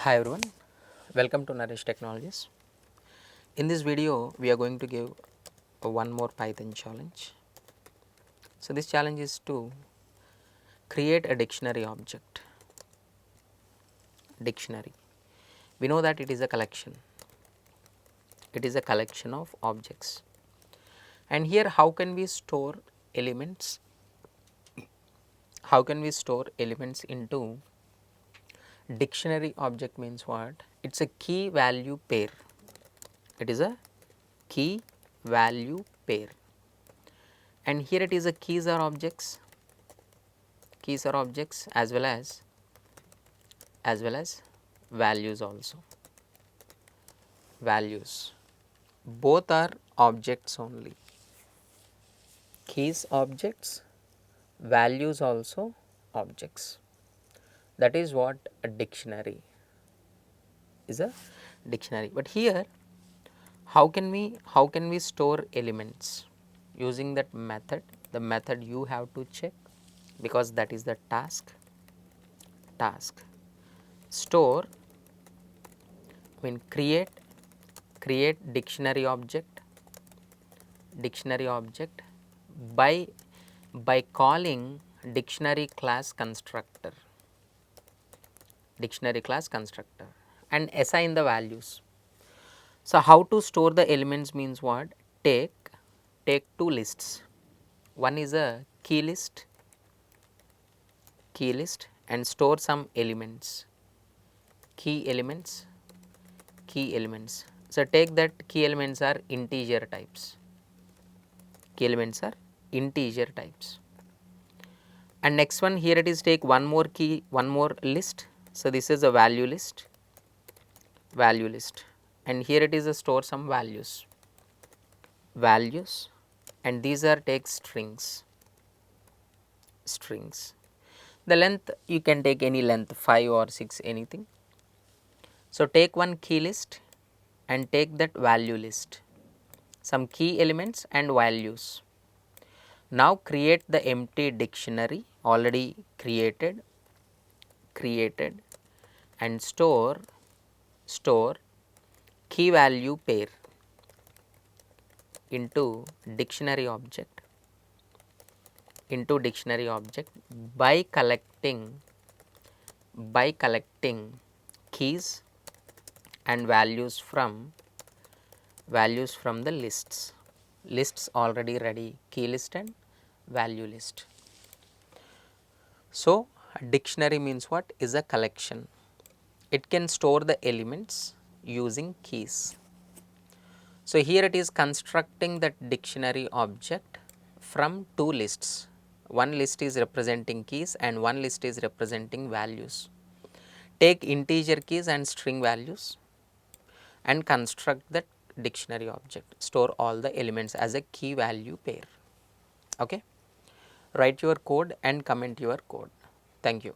Hi everyone, welcome to Naresh Technologies. In this video, we are going to give one more Python challenge. So, this challenge is to create a dictionary object. Dictionary. We know that it is a collection. It is a collection of objects. And here, how can we store elements? How can we store elements into dictionary object means what? It's a key value pair. It is a key value pair. And here it is a keys are objects as well as values also. Values both are objects only. Keys objects, values also objects. That is what a dictionary is, a dictionary. But here how can we store elements using that method? The method you have to check, because that is the task. Store, create dictionary object by calling dictionary class constructor and assign the values. So, how to store the elements means what? Take two lists. One is a key list and store some elements, key elements. So, take that key elements are integer types. And next one, here it is, take one more list. So, this is a value list, and here it is a store some values, and these are take strings. The length you can take any length, 5 or 6, anything. So, take one key list and take that value list, some key elements and values. Now, create the empty dictionary already created and store key value pair into dictionary object by collecting keys and values from the lists already ready, key list and value list. So, dictionary means what? Is a collection. It can store the elements using keys. So, here it is constructing that dictionary object from two lists. One list is representing keys and one list is representing values. Take integer keys and string values and construct that dictionary object. Store all the elements as a key value pair. Okay. Write your code and comment your code. Thank you.